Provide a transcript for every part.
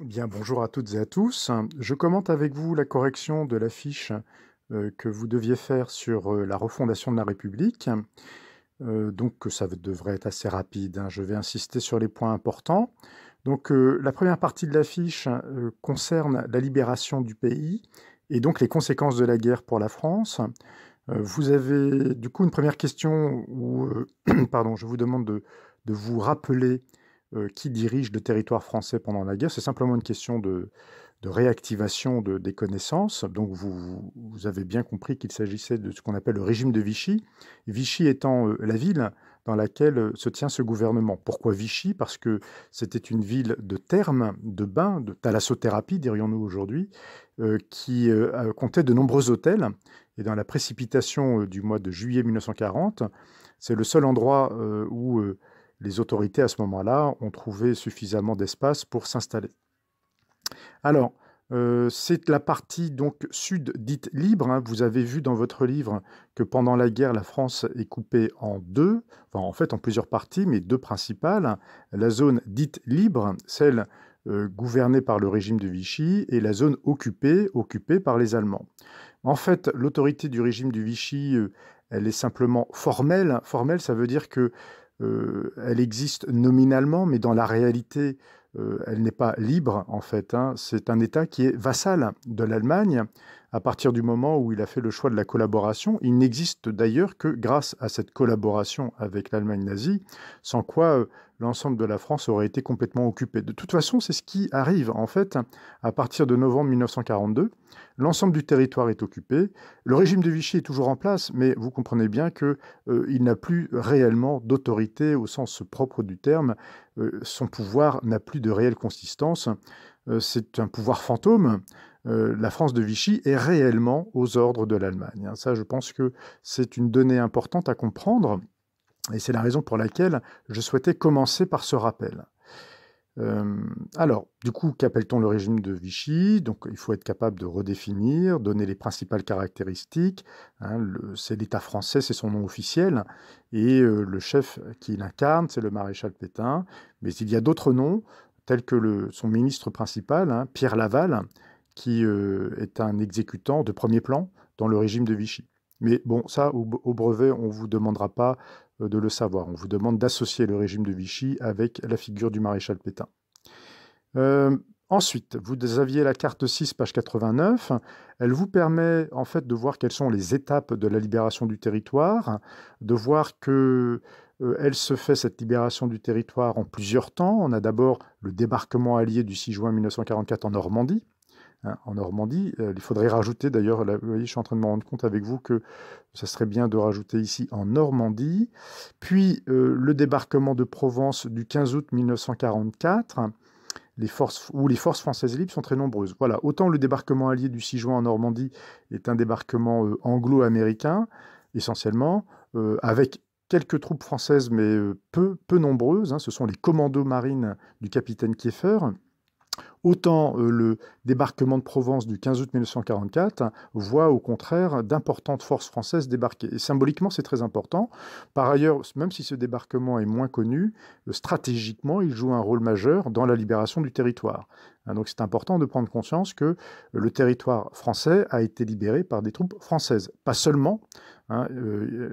Bien, bonjour à toutes et à tous. Je commente avec vous la correction de l'affiche que vous deviez faire sur la refondation de la République. Donc, ça devrait être assez rapide, hein. Je vais insister sur les points importants. Donc, la première partie de l'affiche concerne la libération du pays et donc les conséquences de la guerre pour la France. Vous avez du coup une première question où pardon, je vous demande de vous rappeler qui dirige le territoire français pendant la guerre. C'est simplement une question de réactivation des connaissances. Donc vous avez bien compris qu'il s'agissait de ce qu'on appelle le régime de Vichy, Vichy étant la ville dans laquelle se tient ce gouvernement. Pourquoi Vichy? Parce que c'était une ville de thermes, de bains, de thalassothérapie, dirions-nous aujourd'hui, qui comptait de nombreux hôtels. Et dans la précipitation du mois de juillet 1940, c'est le seul endroit où les autorités à ce moment-là ont trouvé suffisamment d'espace pour s'installer. Alors, c'est la partie donc sud dite libre, hein. Vous avez vu dans votre livre que pendant la guerre, la France est coupée en deux, enfin en fait en plusieurs parties, mais deux principales. La zone dite libre, celle gouvernée par le régime de Vichy, et la zone occupée par les Allemands. En fait, l'autorité du régime de Vichy, elle est simplement formelle. Formelle, ça veut dire que elle existe nominalement, mais dans la réalité, elle n'est pas libre, en fait, hein. C'est un État qui est vassal de l'Allemagne à partir du moment où il a fait le choix de la collaboration. Il n'existe d'ailleurs que grâce à cette collaboration avec l'Allemagne nazie, sans quoi l'ensemble de la France aurait été complètement occupé. De toute façon, c'est ce qui arrive, en fait, à partir de novembre 1942. L'ensemble du territoire est occupé. Le régime de Vichy est toujours en place, mais vous comprenez bien que il n'a plus réellement d'autorité au sens propre du terme. Son pouvoir n'a plus de réelle consistance. C'est un pouvoir fantôme. La France de Vichy est réellement aux ordres de l'Allemagne, hein. Ça, je pense que c'est une donnée importante à comprendre, et c'est la raison pour laquelle je souhaitais commencer par ce rappel. Alors, du coup, qu'appelle-t-on le régime de Vichy? Donc, il faut être capable de redéfinir, donner les principales caractéristiques, hein. C'est l'État français, c'est son nom officiel, et le chef qui l'incarne, c'est le maréchal Pétain. Mais il y a d'autres noms, tels que son ministre principal, hein, Pierre Laval, qui est un exécutant de premier plan dans le régime de Vichy. Mais bon, ça, au brevet, on ne vous demandera pas de le savoir. On vous demande d'associer le régime de Vichy avec la figure du maréchal Pétain. Euh, Ensuite, vous aviez la carte 6, page 89. Elle vous permet en fait de voir quelles sont les étapes de la libération du territoire, de voir que elle se fait, cette libération du territoire, en plusieurs temps. On a d'abord le débarquement allié du 6 juin 1944 en Normandie, hein. En Normandie, il faudrait rajouter d'ailleurs, vous voyez, je suis en train de me rendre compte avec vous que ça serait bien de rajouter ici en Normandie. Puis le débarquement de Provence du 15 août 1944, les forces françaises libres sont très nombreuses. Voilà, autant le débarquement allié du 6 juin en Normandie est un débarquement anglo-américain, essentiellement, avec quelques troupes françaises, mais peu nombreuses, hein. Ce sont les commandos marines du capitaine Kieffer. Autant le débarquement de Provence du 15 août 1944 voit au contraire d'importantes forces françaises débarquer. Et symboliquement, c'est très important. Par ailleurs, même si ce débarquement est moins connu, stratégiquement, il joue un rôle majeur dans la libération du territoire. Hein, donc c'est important de prendre conscience que le territoire français a été libéré par des troupes françaises. Pas seulement, hein,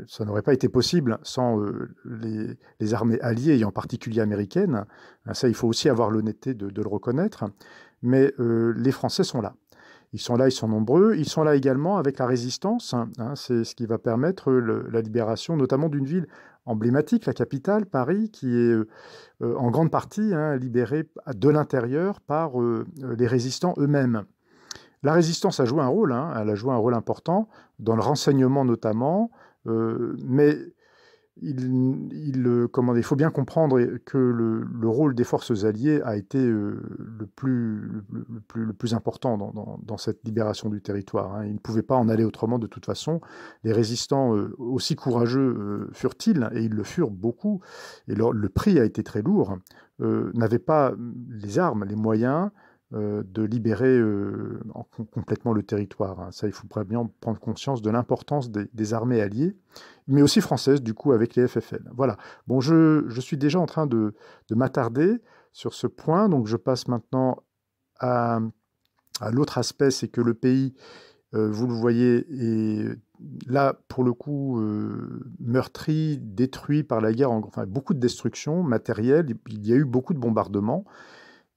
ça n'aurait pas été possible sans les armées alliées, et en particulier américaines. Ça, il faut aussi avoir l'honnêteté de le reconnaître. Mais les Français sont là. Ils sont là, ils sont nombreux. Ils sont là également avec la résistance, hein. C'est ce qui va permettre la libération, notamment d'une ville emblématique, la capitale, Paris, qui est en grande partie, hein, libérée de l'intérieur par les résistants eux-mêmes. La résistance a joué un rôle, hein, elle a joué un rôle important, dans le renseignement notamment, mais il faut bien comprendre que le rôle des forces alliées a été le plus important dans cette libération du territoire, hein. Ils ne pouvaient pas en aller autrement de toute façon. Les résistants, aussi courageux furent-ils, et ils le furent beaucoup, et le prix a été très lourd, n'avaient pas les armes, les moyens de libérer complètement le territoire, hein. Ça, il faut bien prendre conscience de l'importance des armées alliées, mais aussi françaises, du coup, avec les FFL. Voilà. Bon, je suis déjà en train de m'attarder sur ce point, donc je passe maintenant à l'autre aspect, c'est que le pays, vous le voyez, est là, pour le coup, meurtri, détruit par la guerre, enfin beaucoup de destruction matérielle, il y a eu beaucoup de bombardements,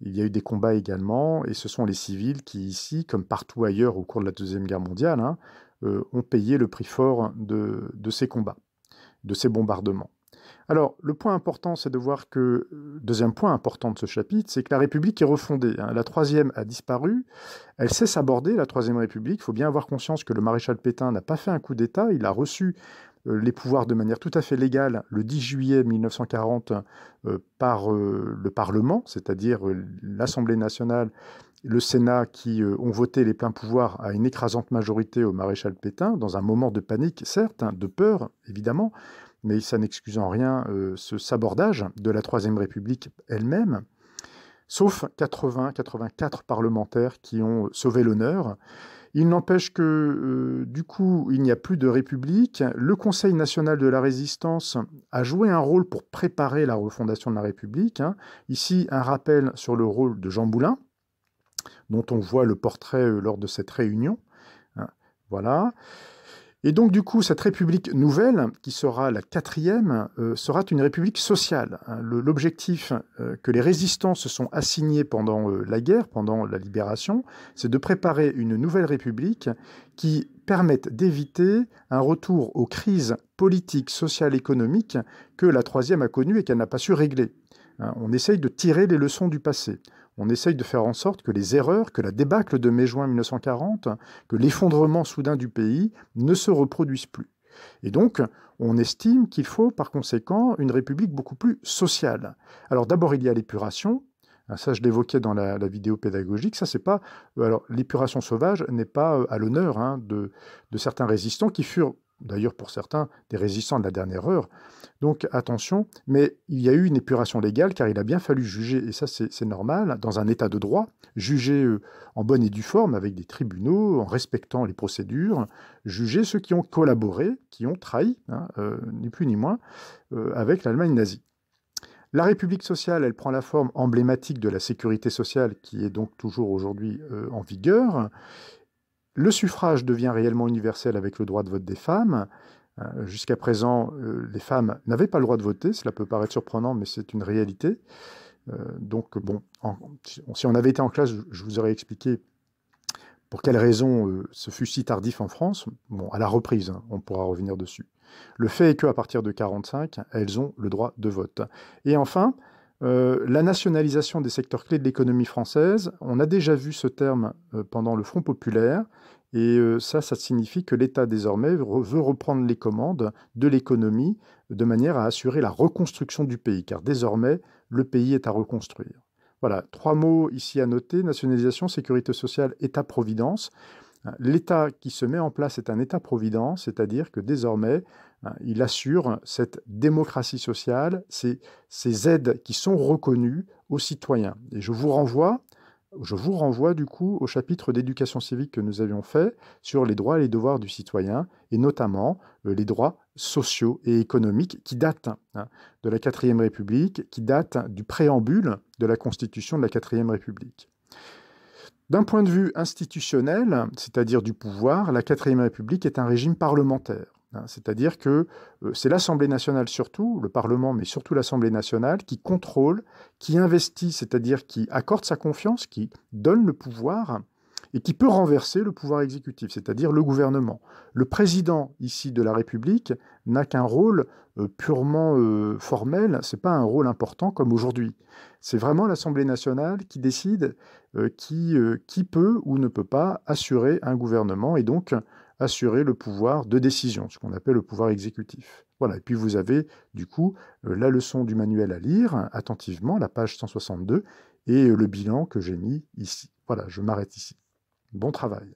il y a eu des combats également, et ce sont les civils qui, ici, comme partout ailleurs au cours de la Deuxième Guerre mondiale, hein, ont payé le prix fort de ces combats, de ces bombardements. Alors, le point important, c'est de voir que, deuxième point important de ce chapitre, c'est que la République est refondée, hein. La troisième a disparu, elle s'est sabordée, la Troisième République. Il faut bien avoir conscience que le maréchal Pétain n'a pas fait un coup d'État, il a reçu les pouvoirs de manière tout à fait légale le 10 juillet 1940 par le Parlement, c'est-à-dire l'Assemblée nationale, le Sénat qui ont voté les pleins pouvoirs à une écrasante majorité au maréchal Pétain, dans un moment de panique, certes, hein, de peur, évidemment, mais ça n'excuse en rien ce sabordage de la Troisième République elle-même, sauf 84 parlementaires qui ont sauvé l'honneur. Il n'empêche que, du coup, il n'y a plus de République. Le Conseil national de la résistance a joué un rôle pour préparer la refondation de la République, hein. Ici, un rappel sur le rôle de Jean Moulin, dont on voit le portrait lors de cette réunion, hein. Voilà. Et donc, du coup, cette République nouvelle, qui sera la quatrième, sera une République sociale. L'objectif que les résistants se sont assignés pendant la guerre, pendant la libération, c'est de préparer une nouvelle République qui permette d'éviter un retour aux crises politiques, sociales, économiques que la troisième a connues et qu'elle n'a pas su régler. On essaye de tirer les leçons du passé. On essaye de faire en sorte que les erreurs, que la débâcle de mai-juin 1940, que l'effondrement soudain du pays ne se reproduisent plus. Et donc, on estime qu'il faut, par conséquent, une république beaucoup plus sociale. Alors d'abord, il y a l'épuration. Ça, je l'évoquais dans la vidéo pédagogique. Ça, c'est pas. Alors, l'épuration sauvage n'est pas à l'honneur, hein, de certains résistants qui furent, d'ailleurs pour certains, des résistants de la dernière heure. Donc attention, mais il y a eu une épuration légale car il a bien fallu juger, et ça c'est normal, dans un état de droit, juger en bonne et due forme avec des tribunaux, en respectant les procédures, juger ceux qui ont collaboré, qui ont trahi, hein, ni plus ni moins, avec l'Allemagne nazie. La République sociale, elle prend la forme emblématique de la sécurité sociale qui est donc toujours aujourd'hui en vigueur. Le suffrage devient réellement universel avec le droit de vote des femmes. Jusqu'à présent, les femmes n'avaient pas le droit de voter. Cela peut paraître surprenant, mais c'est une réalité. Donc, bon, si on avait été en classe, je vous aurais expliqué pour quelles raisons ce fut si tardif en France. Bon, à la reprise, hein, on pourra revenir dessus. Le fait est qu'à partir de 1945, elles ont le droit de vote. Et enfin, la nationalisation des secteurs clés de l'économie française, on a déjà vu ce terme pendant le Front populaire, et ça signifie que l'État désormais veut reprendre les commandes de l'économie de manière à assurer la reconstruction du pays, car désormais, le pays est à reconstruire. Voilà, 3 mots ici à noter: nationalisation, sécurité sociale, État-providence. L'État qui se met en place est un État-providence, c'est-à-dire que désormais, il assure cette démocratie sociale, ces aides qui sont reconnues aux citoyens. Et je vous renvoie du coup au chapitre d'éducation civique que nous avions fait sur les droits et les devoirs du citoyen, et notamment les droits sociaux et économiques qui datent de la 4e République, qui datent du préambule de la Constitution de la 4e République. D'un point de vue institutionnel, c'est-à-dire du pouvoir, la 4e République est un régime parlementaire. C'est-à-dire que c'est l'Assemblée nationale surtout, le Parlement, mais surtout l'Assemblée nationale, qui contrôle, qui investit, c'est-à-dire qui accorde sa confiance, qui donne le pouvoir et qui peut renverser le pouvoir exécutif, c'est-à-dire le gouvernement. Le président, ici, de la République, n'a qu'un rôle purement formel, ce n'est pas un rôle important comme aujourd'hui. C'est vraiment l'Assemblée nationale qui décide qui peut ou ne peut pas assurer un gouvernement et donc assurer le pouvoir de décision, ce qu'on appelle le pouvoir exécutif. Voilà, et puis vous avez du coup la leçon du manuel à lire attentivement, la page 162, et le bilan que j'ai mis ici. Voilà, je m'arrête ici. Bon travail.